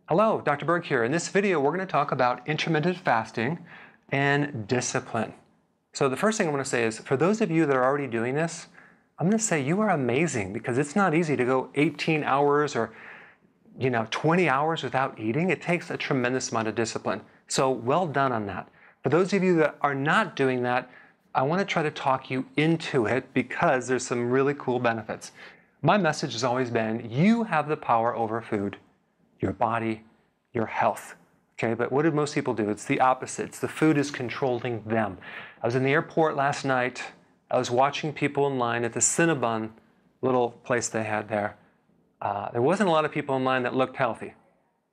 Hello, Dr. Berg here. In this video, we're going to talk about intermittent fasting and discipline. So the first thing I want to say is, for those of you that are already doing this, I'm going to say you are amazing, because it's not easy to go 18 hours or 20 hours without eating. It takes a tremendous amount of discipline. So well done on that. For those of you that are not doing that, I want to try to talk you into it because there's some really cool benefits. My message has always been, you have the power over food, your body, your health. Okay, but what do most people do? It's the opposite. It's the food is controlling them. I was in the airport last night. I was watching people in line at the Cinnabon little place they had there. There wasn't a lot of people in line that looked healthy.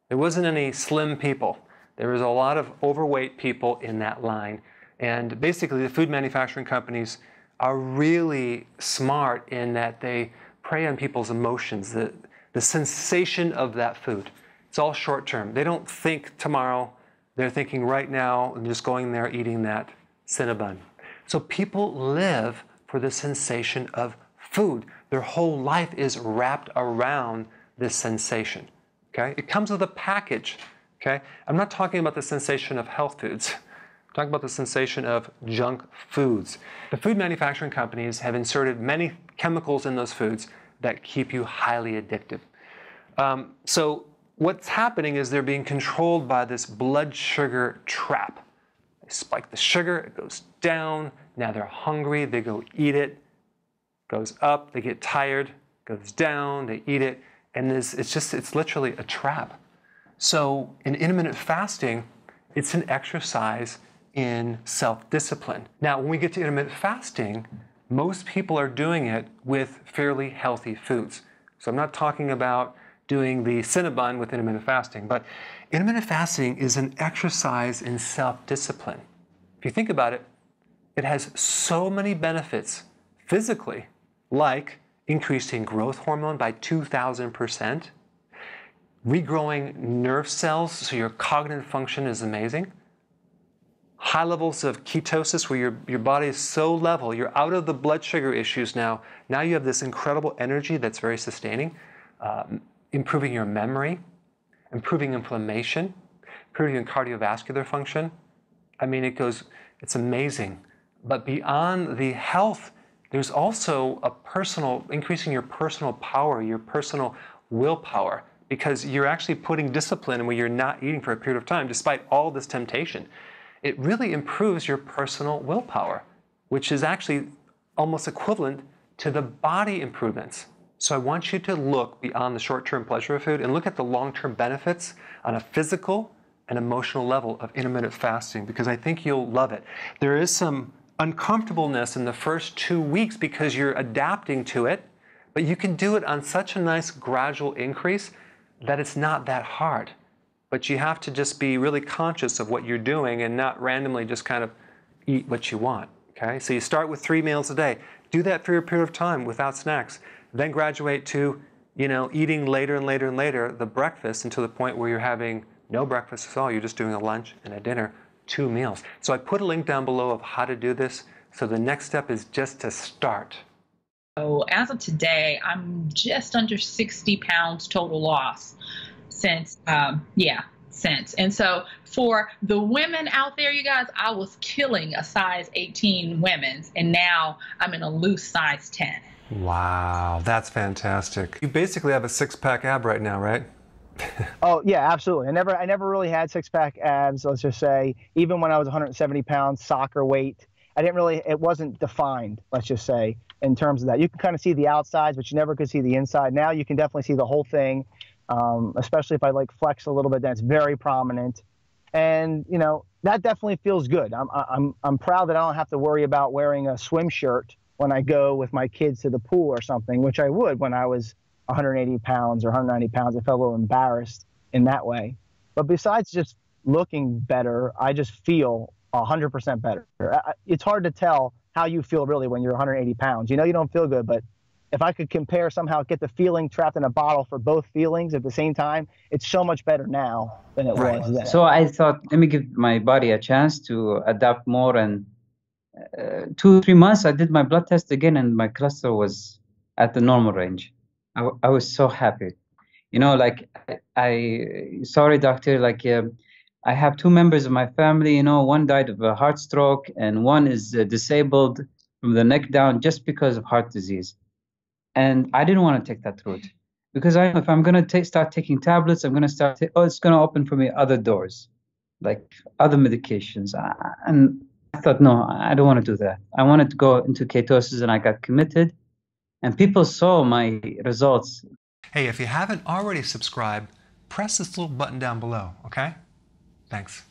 There wasn't any slim people. There was a lot of overweight people in that line. And basically, the food manufacturing companies are really smart in that they prey on people's emotions, the sensation of that food. It's all short term. They don't think tomorrow. They're thinking right now and just going there eating that Cinnabon. So people live for the sensation of food. Their whole life is wrapped around this sensation. Okay? It comes with a package. Okay? I'm not talking about the sensation of health foods. I'm talking about the sensation of junk foods. The food manufacturing companies have inserted many chemicals in those foods that keep you highly addictive. So what's happening is they're being controlled by this blood sugar trap. They spike the sugar, it goes down, now they're hungry, they go eat it, goes up, they get tired, goes down, they eat it, and it's literally a trap. So in intermittent fasting, it's an exercise in self-discipline. Now, when we get to intermittent fasting, most people are doing it with fairly healthy foods. So I'm not talking about doing the Cinnabon with intermittent fasting, but intermittent fasting is an exercise in self-discipline. If you think about it, it has so many benefits physically, like increasing growth hormone by 2,000%, regrowing nerve cells so your cognitive function is amazing, high levels of ketosis where your body is so level, you're out of the blood sugar issues now. Now you have this incredible energy that's very sustaining, improving your memory, improving inflammation, improving your cardiovascular function. I mean, it's amazing. But beyond the health, there's also increasing your personal power, your personal willpower, because you're actually putting discipline where you're not eating for a period of time, despite all this temptation. It really improves your personal willpower, which is actually almost equivalent to the body improvements. So I want you to look beyond the short-term pleasure of food and look at the long-term benefits on a physical and emotional level of intermittent fasting, because I think you'll love it. There is some uncomfortableness in the first 2 weeks because you're adapting to it, but you can do it on such a nice gradual increase that it's not that hard. But you have to just be really conscious of what you're doing and not randomly just kind of eat what you want. Okay? So you start with 3 meals a day. Do that for a period of time without snacks. Then graduate to, eating later and later and later, the breakfast, until the point where you're having no breakfast at all. You're just doing a lunch and a dinner, 2 meals. So I put a link down below of how to do this. So the next step is just to start. So as of today, I'm just under 60 pounds total loss since. And so for the women out there, you guys, I was killing a size 18 women's, and now I'm in a loose size 10. Wow, that's fantastic. You basically have a six-pack ab right now, right? Oh yeah, absolutely. I never really had six-pack abs, let's just say. Even when I was 170 pounds, soccer weight, it wasn't defined, let's just say, in terms of that. You can kind of see the outsides, but you never could see the inside. Now you can definitely see the whole thing, especially if I flex a little bit, that's very prominent. And, that definitely feels good. I'm proud that I don't have to worry about wearing a swim shirt when I go with my kids to the pool or something, which I would when I was 180 pounds or 190 pounds. I felt a little embarrassed in that way. But besides just looking better, I just feel 100% better. It's hard to tell how you feel really when you're 180 pounds. You don't feel good, but if I could compare somehow, get the feeling trapped in a bottle for both feelings at the same time, it's so much better now than it was then. So I thought, let me give my body a chance to adapt more. And 2-3 months, I did my blood test again, and my cholesterol was at the normal range. I was so happy. You know, like sorry, doctor, like I have two members of my family, you know, one died of a heart stroke and one is disabled from the neck down just because of heart disease. And I didn't want to take that route because I know if I'm going to start taking tablets, I'm going to it's going to open for me other doors, like other medications. And I thought, no, I don't want to do that. I wanted to go into ketosis, and I got committed, and people saw my results. Hey, if you haven't already subscribed, press this little button down below, okay? Thanks.